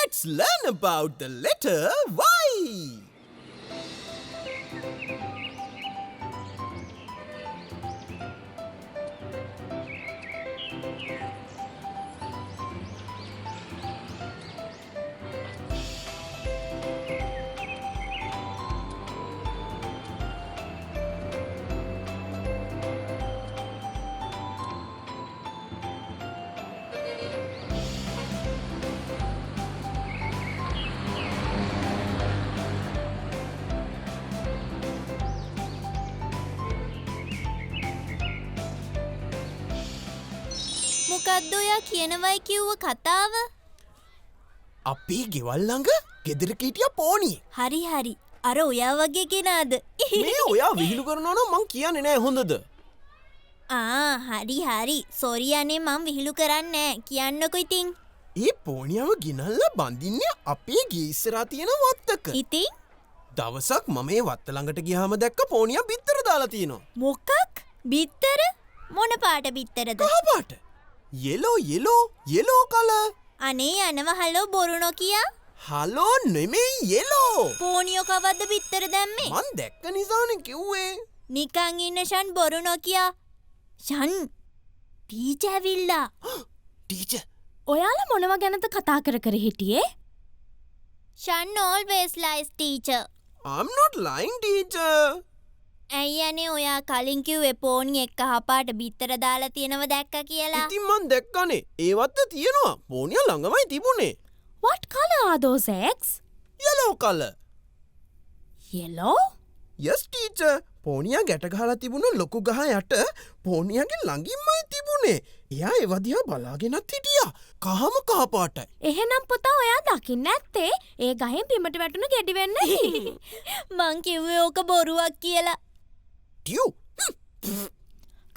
Let's learn about the letter Y. මොකද්ද ඔයා කියනවයි කිව්ව කතාව? අපේ ගෙවල් ළඟ ගෙදරක හිටිය පෝනිය. හරි හරි. අර ඔයා වගේ කෙනාද? මේ ඔයා විහිළු කරනවා නම් මං කියන්නේ නෑ හොඳද? හරි හරි. සෝරි අනේ මං විහිළු කරන්නේ නෑ. කියන්නකෝ ඉතින්. ඒ පෝනියව ගෙනල්ලා බඳින්නේ අපේ ගේ ඉස්සරහා තියෙන වත්තක. ඉතින් දවසක් මම මේ වත්ත ළඟට ගියාම දැක්ක පෝනිය බිත්තර දාලා තියෙනවා. මොකක්? බිත්තර? මොන පාට බිත්තරද? කහ පාට. yellow color. අනේ යනවා හලෝ බොරු නොකියා. හලෝ නෙමෙයි yellow. පෝනියෝ කවද්ද බිත්තර දැම්මේ? මං දැක්ක නිසානේ කිව්වේ. නිකන් ඉන්න ෂන් බොරු නොකියා. ෂන් ටීචර් ඇවිල්ලා. ටීචර් ඔයාලා මොනව ගැනද කතා කර හිටියේ? ෂන් always lies teacher. I'm not lying teacher. ඇයි අනේ ඔයා කලින් කිව්වේ පෝනි එක්ක කහපාට බිත්තර දාලා තියෙනව දැක්ක කියලා? ඉතින් මං දැක්කනේ. ඒවත් තියෙනවා. පෝනිය ළඟමයි තිබුණේ. What color are those eggs? yellow color. Yellow? Yes teacher. පෝනියා ගැට ගහලා තිබුණ ලොකු ගහ යට පෝනියාගේ ළඟින්මයි තිබුණේ. එයා ඒව දිහා බලාගෙනත් හිටියා. කහම කහ පාටයි. එහෙනම් පුතා ඔයා දකින්න නැත්තේ ඒ ගහෙන් බිමට වැටුණු ගෙඩි වෙන්නේ. මං කිව්වේ ඕක බොරුවක් කියලා. ටියු.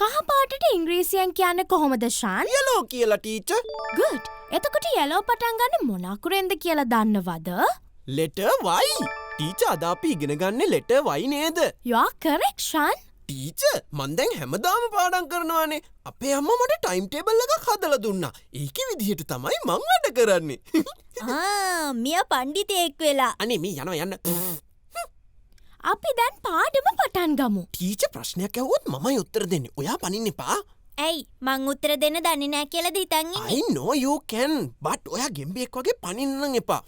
කහ පාටට ඉංග්‍රීසියෙන් කියන්නේ කොහොමද ෂාන්? yellow කියලා ටීචර්. Good. එතකොට yellow පටන් ගන්න මොන අකුරෙන්ද කියලා දන්නවද? letter Y. ටීචර් අද අපි ඉගෙන ගන්නේ letter Y නේද? You are correct Shan. Teacher මං දැන් හැමදාම පාඩම් කරනවානේ. අපේ අම්මා මට ටයිම් ටේබල් එකක් හදලා දුන්නා. ඒකේ විදිහට තමයි මං වැඩ කරන්නේ. මියා පණ්ඩිතයෙක් වෙලා. අනේ මේ යන්න. අපි දැන් පාඩම පටන් ගමු. ටීචර් ප්‍රශ්නයක් ඇහුවොත් මමයි උත්තර දෙන්නේ. ඔයා පනින්න එපා. ඇයි මං උත්තර දෙන්න දන්නේ නැහැ කියලාද හිතන් ඉන්නේ? I know you can. but ඔයා ගෙම්බියෙක් වගේ පනින්න නම් එපා.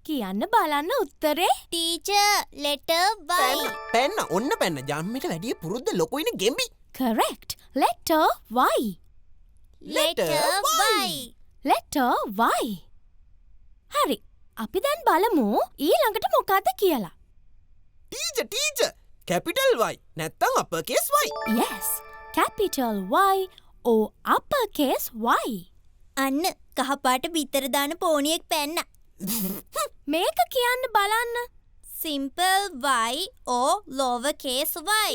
කියන්න බලන්න උත්තරේ. Teacher letter Y. පැන්න ඔන්න පැන්න. ජම්මිට වැඩිය පුරුද්ද ලොකුයිනේ ගෙම්බි. Correct. Letter Y. letter Y. Letter Y. හරි. අපි දැන් බලමු ඊළඟට මොකක්ද කියලා. ටීචර් capital Y නැත්තම් uppercase Y. Yes. Capital Y or uppercase Y. අන්න කහපාට බිත්තර දාන පෝනියෙක් පැන්න. මේක කියන්න බලන්න. simple Y or lower case Y.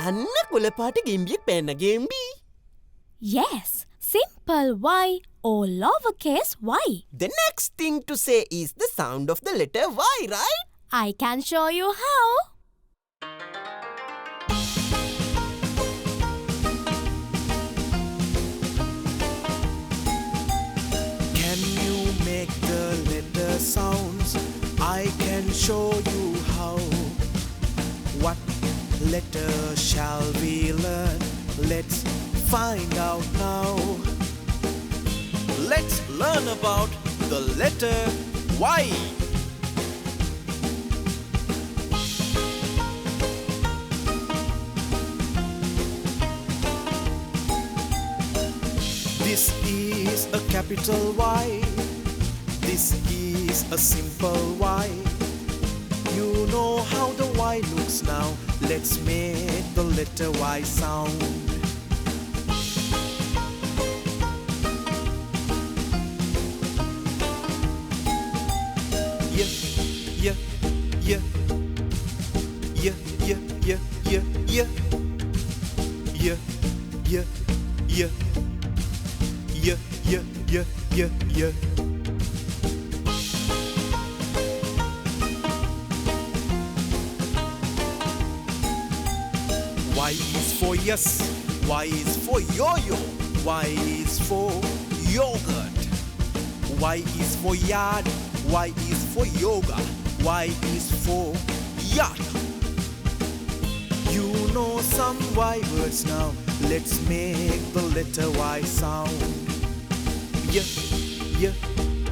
අන්න කොළපාට ගෙම්බියෙක් පැන්න ගෙම්බි. Yes. Simple Y or lowercase y. The next thing to say is the sound of the letter Y, right? I can show you how. Can you make the letter sounds? I can show you how. What letter shall we learn? Let's find out now. Let's learn about the letter Y. This is a capital Y. This is a simple Y. You know how the Y looks now. Let's make the letter Y sound. Yeah, yeah, yeah. Yeah, yeah, yeah, yeah, yeah. Yeah, yeah, yeah. Yeah, yeah, yeah, yeah, yeah. Y is for yes, Y is for yo-yo, Y is for yogurt, Y is for yard. Y is for yoga. Y is for yacht. You know some Y words now. Let's make the letter Y sound. Yeah, yeah,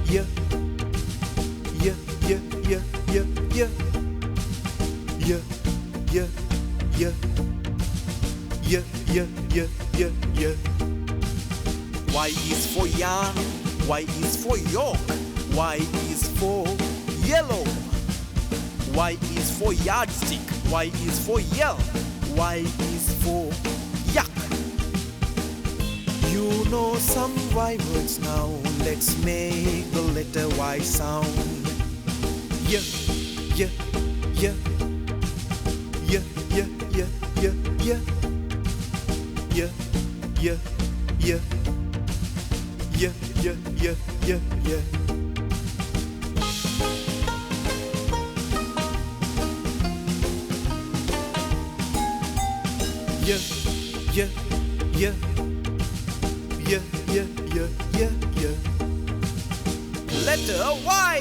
yeah. Yeah, yeah, yeah, yeah, yeah. Yeah, yeah, yeah. Yeah, yeah, yeah, yeah, yeah. Y is for yarn. Y is for York. Y is for yellow. Y is for yardstick. Y is for yell. Y is for yuck. You know some Y words now. Let's make the letter Y sound. Yeah, yeah, yeah. Yeah, yeah, yeah, yeah, yeah. Yeah, yeah, yeah. Yeah, yeah, yeah, yeah, yeah. Yeah, yeah, yeah. Yeah, yeah, yeah, yeah, yeah. Letter Y.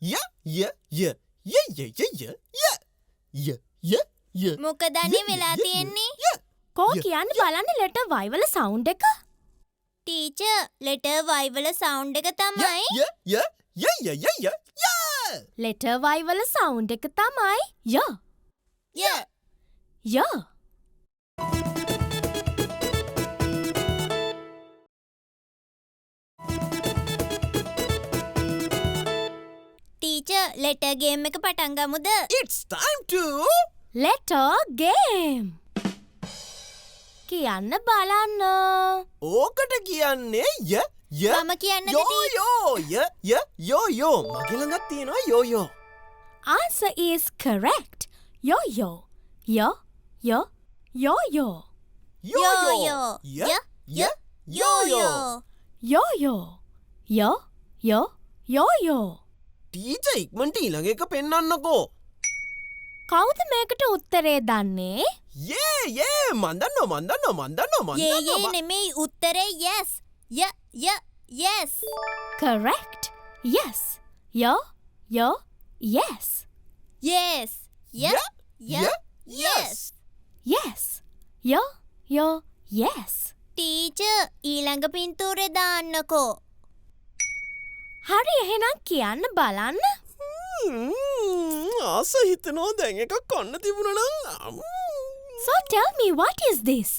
Yeah, yeah, yeah. Yeah, yeah, yeah, yeah. Yeah. Yeah, yeah, yeah. මොකදනේ වෙලා තියෙන්නේ? කෝ Yeah. කියන්න බලන්න letter වයිවල sound එක teacher letter Y වල sound එක තමයි. Yeah, yeah, yeah, yeah, yeah, yeah, yeah. Letter වයිවල සවුන්් එක තමයි ය Yeah. ය ටීචර් ලෙටර් ගේම් එක පටන් ගමුද? It's time to ලෙට ගේම් කියන්න බලන්න ඕකට කියන්නේ ය ය මම කියන්නද යෝ ටීචර්? යෝ ය ය යෝ යෝ මගේ ළඟත් තියෙනවා යෝ යෝ. answer is correct yo yo yo yo yo yo යෝ Yo-yo. ය ය ය යෝ යෝ. yo yo yo yo yo yo teacher ඉක්මනට ඊළඟ එක පෙන්වන්නකෝ. කවුද මේකට උත්තරේ දන්නේ යේ මන් දන්නවා. ඒ නෙමෙයි උත්තරේ yes. ය yes. correct yes yo yo yes Yes. ය yes. yes yo yo yes teacher ඊළඟ පින්තූරේ දාන්නකෝ. හරි එහෙනම් කියන්න බලන්න ආස හිතනවා දැන් එකක් කන්න තිබුණා නම්. so tell me what is this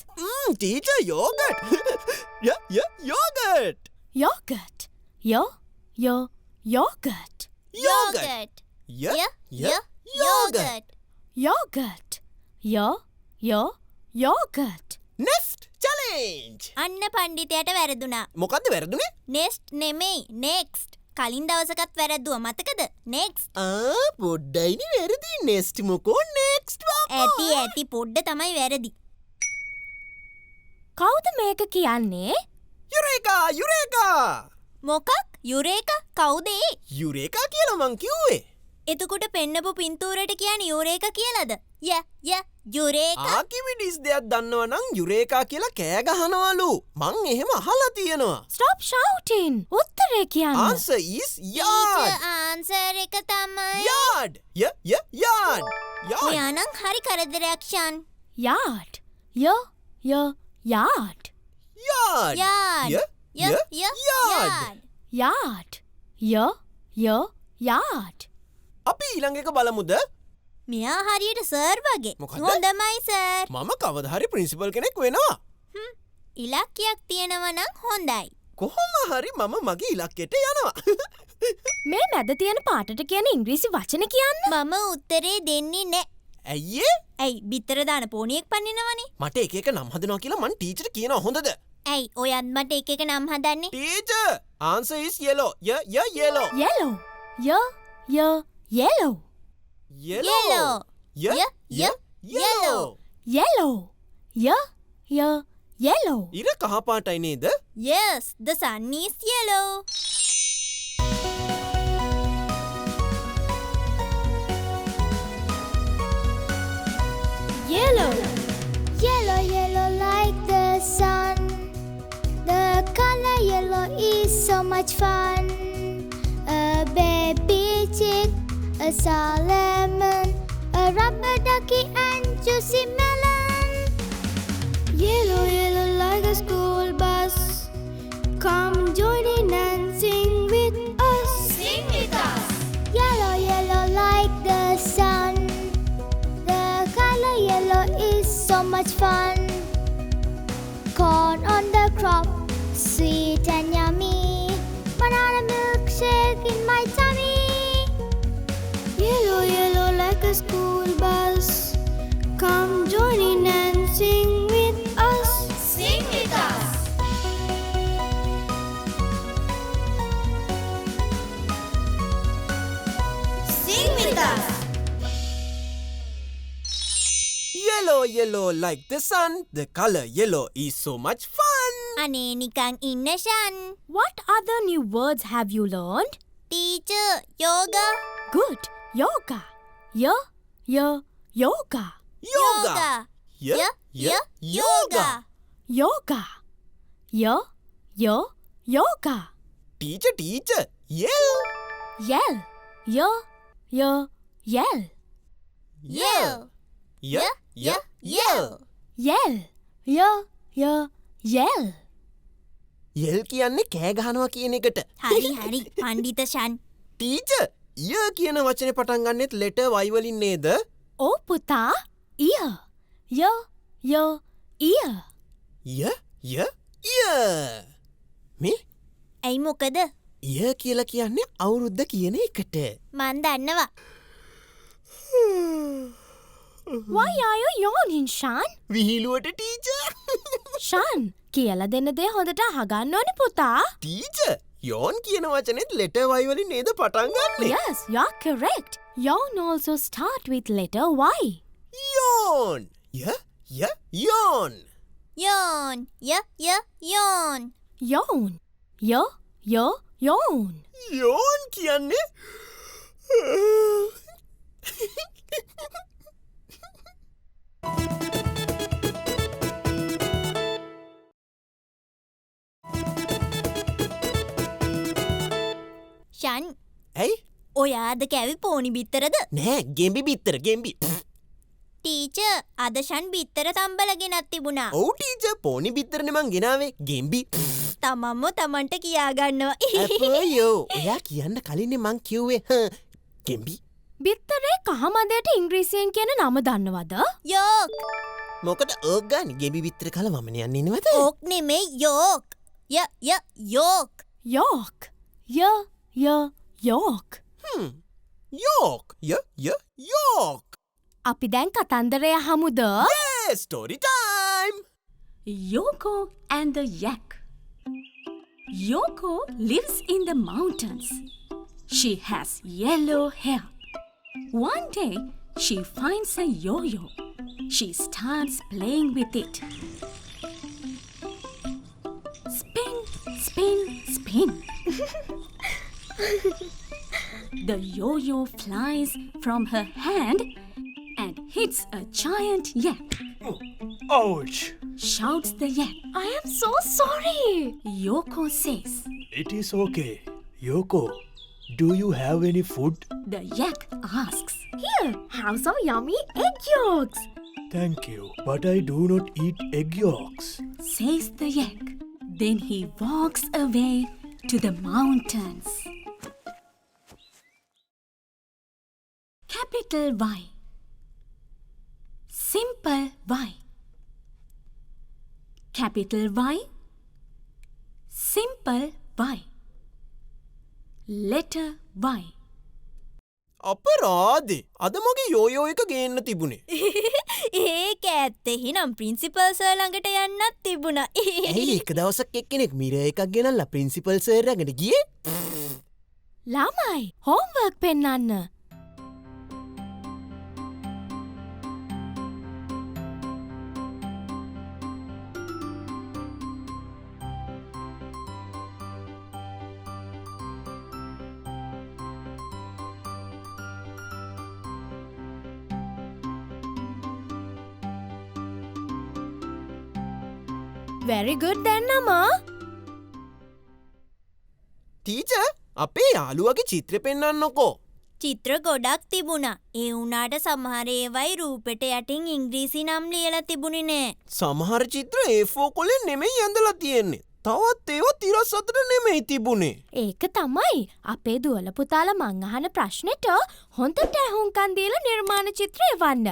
teacher yoghurt. Yoghurt. yogurt yo yo yogurt Yogurt. Yogurt. yogurt yo yo yogurt next challenge. අන්න පණ්ඩිතයට වැරදුනා. මොකද්ද වැරදුනේ? නෙක්ස්ට් නෙමෙයි නෙක්ස්ට්. කලින් දවසකත් වැරද්දුවා මතකද? නෙක්ස්ට්. පොඩ්ඩයිනි වැරදි. නෙක්ස්ට් මොකෝ නෙක්ස්ට් ඇති පොඩ්ඩ තමයි වැරදි. කවුද මේක කියන්නේ යුරේකා. මොකක්? යුරේක කවුද ඒ? යුරේකා කියලා මං කිව්වේ. එතකොට පෙන්නපු පින්තූරට කියන්නේ යුරේක කියලාද? යුරේක. ආකිමිඩිස් දෙයක් දන්නවා නම් යුරේකා කියලා කෑ ගහනවලු. මං එහෙම අහලා තියෙනවා. stop shouting උත්තරේ කියන්න answer is yard. ආන්සර් එක තමයි. yard. yard. මෙයානම් හරි කරදරයක් ෂන්. yard yo yo yard yard. Yard. yard. yard yo yo yard අපි ඊළඟ එක බලමුද? මෙයා හරියට සර් වගේ. මොකද්ද? හොඳමයි සර්. මම කවදා හරි ප්‍රින්සිපල් කෙනෙක් වෙනවා. ඉලක්කයක් තියෙනවා නම් හොඳයි. කොහොම හරි මම මගේ ඉලක්කයට යනවා. මේ මැද තියෙන පාටට කියන ඉංග්‍රීසි වචන කියන්න මම උත්තරේ දෙන්නේ නෑ. ඇයි ඒ? ඇයි බිත්තර දාන පෝනියෙක් පන්නිනවනේ? මට එක එක නම් හදනවා කියලා මං ටීචර්ට කියනවා හොඳද? ඇයි ඔයත් මට එක එක නම් හදන්නේ? Teacher answer is yellow. yellow. yellow yo yo yellow Yellow. yellow. Yellow. yellow yo yo yellow ඉර කහ පාටයි නේද? Yes, the sun is yellow. yellow Yellow, yellow like the sun. The color yellow is so much fun. A baby chick, a sour lemon, a rubber ducky and juicy melon. Yellow, yellow like a school bus. Come join in and sing with us. Sing with us. Yellow, yellow like the sun. The color yellow is so much fun. Corn on the crop, sweet and yummy. Banana milkshake in my tummy. Yellow, yellow like a school bus. Come join in and sing with us. Sing with us. Sing with us. Yellow, yellow like the sun. The color yellow is so much fun. අනේ නිකන් ඉන්න ෂන්. What other new words have you learned? Teacher, yoga. Good. Yoga. Yoga. Yoga. Yoga. Yoga. Yoga. Yoga. Teacher, teacher. Yell. Yell. Yell. Yell. Yell. Yell. Yell. Yell. Yell කියන්නේ කෑ ගහනවා කියන එකට. හරි හරි පණ්ඩිත ෂන්. ටීචර්, ear කියන වචනේ පටන් ගන්නෙත් letter Y වලින් නේද? ඕ පුතා. Ear. Ear. ear. මේ ඇයි මොකද? ear කියලා කියන්නේ අවුරුද්ද කියන එකට. මන් දන්නවා. Why are you yawning, Shan? විහිළුවට ටීචර්. Shan, කියලා දෙන්න දේ හොඳට අහගන්න ඕනේ පුතා. ටීචර්, yawn කියන වචනේත් letter Y වලින් නේද පටන් ගන්නෙ? Yes, you're correct. Yawn also start with letter Y. Yawn. Yawn. Yawn. Yawn. Yawn. Yawn. Yawn කියන්නේ ෂන්, ඇයි? ඔයාද කැවි පෝනි බිත්තරද? නෑ, ගෙම්බි බිත්තර ගෙම්බි. ටීචර්, අද ෂන් බිත්තර තම්බල ගෙනත් තිබුණා. ඔව් ටීචර්, පෝනි බිත්තරනේ මං ගෙනාවේ. ගෙම්බි. තමන්ම තමන්ට කියාගන්නවා. අපයෝ, ඔයා කියන්න කලින්නේ මං කිව්වේ ගෙම්බි. බිත්තරේ කහමදයට ඉංග්‍රීසියෙන් කියන නම දන්නවද? යෝක්. මොකද ඕක් ගන්න ගෙම්බි බිත්තර කල මම යන්නේ නේද? ඕක් නෙමෙයි යෝක්. යෝක්. York. York. යෝක්. යෝක්. අපි දැන් කතන්දරය අහමුද? Yes, story time. Yoko and the yak. Yoko lives in the mountains. She has yellow hair. One day, she finds a yo-yo. She starts playing with it. Spin, spin, spin. The yo-yo flies from her hand and hits a giant yak. Ouch! Shouts the yak. I am so sorry. Yoko says. It is okay. Yoko, do you have any food? The yak asks. Here, have some yummy egg yolks. Thank you, but I do not eat egg yolks. Says the yak. Then he walks away to the mountains. Capital Y. Simple Y. Capital Y. Simple Y. Letter Y. අපරාදේ. අද මගේ යෝයෝ එක ගේන්න තිබුණේ. ඒක ඇත්ත. එහෙනම් principal sir ළඟට යන්නත් තිබුණා. ඇයි එක දවසක් එක්කෙනෙක් මිරර් එකක් ගෙනල්ලා ප්‍රින්සිපල් සර් ළඟට ගියේ? ළමයි, homework පෙන්නන්න. Very good then, Amma. Teacher අපේ යාළුවගේ චිත්‍ර පෙන්වන්නකෝ. චිත්‍ර ගොඩක් තිබුණා. ඒ වුණාට සමහර ඒවයි රූපෙට යටින් ඉංග්‍රීසි නම් ලියලා තිබුණේ නෑ. සමහර චිත්‍ර A4 කොලෙන් නෙමෙයි ඇඳලා තියෙන්නේ. තවත් ඒවා තිරස් අතර නෙමෙයි තිබුණේ. ඒක තමයි අපේ දුවල පුතාලා මං අහන ප්‍රශ්නෙට හොඳට ඇහුම්කන් දීලා නිර්මාණ චිත්‍ර එවන්න.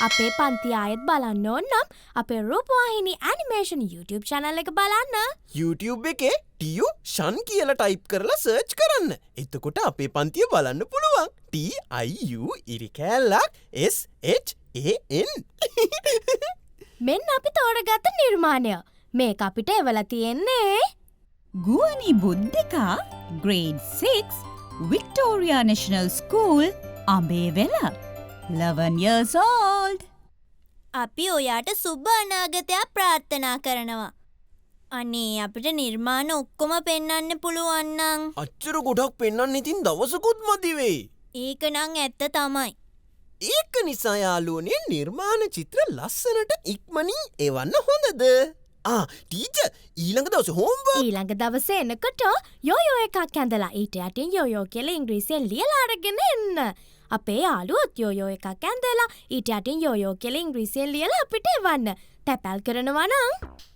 අපේ පන්ති ආයෙත් බලන්න ඕන නම් අපේ රූපවාහිනී ඇනිමේෂන් YouTube channel එක බලන්න. YouTube එකේ ටියු ෂන් කියලා ටයිප් කරලා සර්ච් කරන්න. එතකොට අපේ පන්තිය බලන්න පුළුවන්. TIU ඉරිකෑල්ලක් SHAN. මෙන්න අපි තෝරගත්ත නිර්මාණය. මේක අපිට එවලා තියෙන්නේ ගුවනි Buddhika grade 6 Victoria National School අඹේවැල 11 years old. අපි ඔයාට සුබ අනාගතයක් ප්‍රාර්ථනා කරනවා. අනේ අපිට නිර්මාණ ඔක්කොම පෙන්වන්න පුළුවන් නම්. අච්චර ගොඩක් පෙන්වන්න ඉතින් දවසකුත් මදි වෙයි. ඒක නම් ඇත්ත තමයි. ඒක නිසා යාළුවනේ නිර්මාණ චිත්‍ර ලස්සනට ඉක්මනින් එවන්න හොඳද? ටීචර් ඊළඟ දවසේ හෝම්වර්ක්. ඊළඟ දවසේ එනකොට යෝයෝ එකක් ඇඳලා ඊට යටින් යෝයෝ කියලා ඉංග්‍රීසියෙන් ලියලා අරගෙන එන්න. අපේ යාළුවොත් යෝයෝ එකක් ඇඳලා ඊට යටින් යෝයෝ කියලා ඉංග්‍රීසියෙන් ලියලා අපිට එවන්න. තැපැල් කරනවා නම්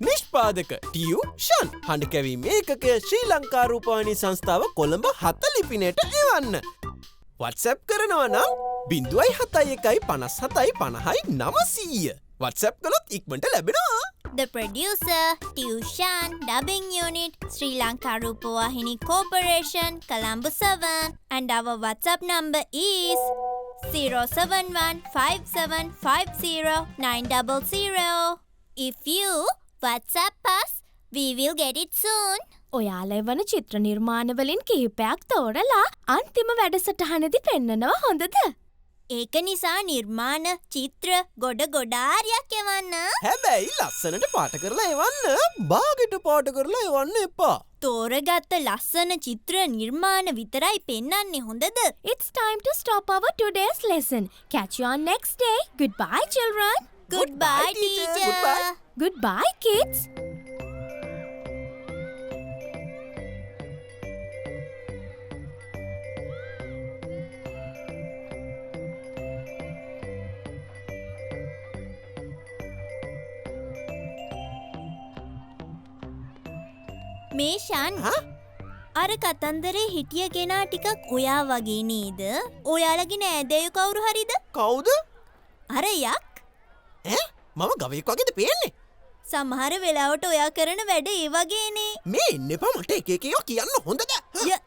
නිෂ්පාදක ටියු ෂන් හඬ කැවීම ඒකක ශ්‍රී ලංකා රූපවාහිනී සංස්ථාව කොළඹ 7 ලිපිනයට එවන්න. WhatsApp කරනවා නම් 07157500900. WhatsApp කළොත් ඉක්මනට ලැබෙනවා. The producer, Tuition, Dubbing Unit, Sri Lanka Rupawahini Corporation, Colombo 7, and our WhatsApp number is 07157509000. If you WhatsApp us, we will get it soon. ඔයාලා එවන චිත්‍ර නිර්මාණ වලින් කිහිපයක් තෝරලා අන්තිම වැඩසටහනේදී පෙන්නනවා හොඳද? ඒක නිසා නිර්මාණ චිත්‍ර ගොඩාරියක් එවන්න. හැබැයි ලස්සනට පාට කරලා එවන්න. බාගෙට පාට කරලා එවන්න එපා. තෝරගත්ත ලස්සන චිත්‍ර නිර්මාණ විතරයි පෙන්වන්නේ හොඳද? It's time to stop our today's lesson. Catch you on next day. Goodbye children. Goodbye teacher. Goodbye. Goodbye kids. මේ ෂන් අර කතන්දරේ හිටිය කෙනා ටිකක් ඔයා වගේ නේද? ඔයාලගේ නෑදෑයෝ කවුරු හරිද? කවුද? අර යක්. මම ගවයෙක් වගේද පේන්නේ? සමහර වෙලාවට ඔයා කරන වැඩ ඒ වගේනේ. මේ ඉන්න එපා මට එක එක ඒවා කියන්න හොඳද? යක්.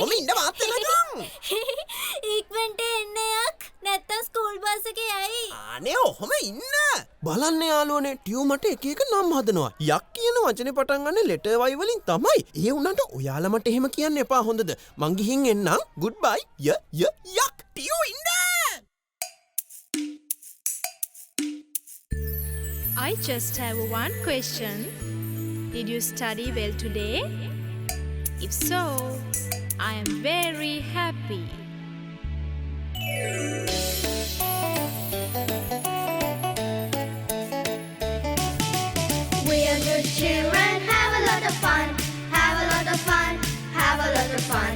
ඔම ඉන්න මාත්‍රලකම්. ඉක්මනට එන්න යක්. නැත්තම් ස්කූල් බස් එකේ යයි. අනේ ඔහොම ඉන්න. බලන්න යාළුවනේ ටියු මට එක එක නම් හදනවා. යක් කියන වචනේ පටන් ගන්න ලෙටර් වයි වලින් තමයි. ඒ වුණාට ඔයාලා මට එහෙම කියන්න එපා හොඳද? මං ගිහින් එන්නම්. goodbye. යක් ටියු ඉන්න. I just have one question. Did you study well today? If so, I am very happy. We are good children, have a lot of fun, have a lot of fun, have a lot of fun.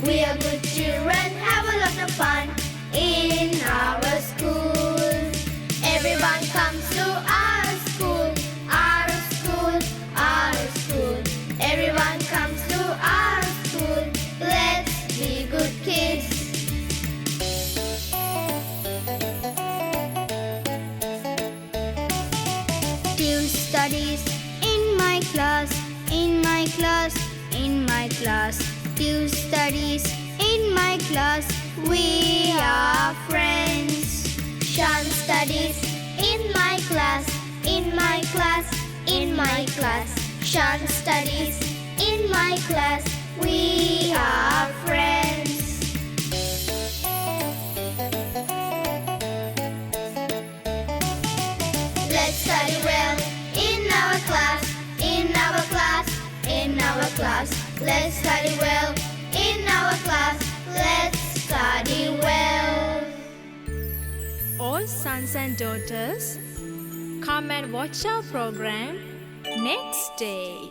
We are good children, have a lot of fun in our school. Everyone comes to our school, our school, our school. Everyone comes to our school. Let's be good kids. Stu studies in my class, in my class, in my class. Stu studies in my class. We are friends. Shan studies in my class, in my class, in my class. Shan studies in my class. We are friends. Let's study well in our class, in our class, in our class. Let's study well in our class. Let's study well. All sons and daughters, come and watch our program next day.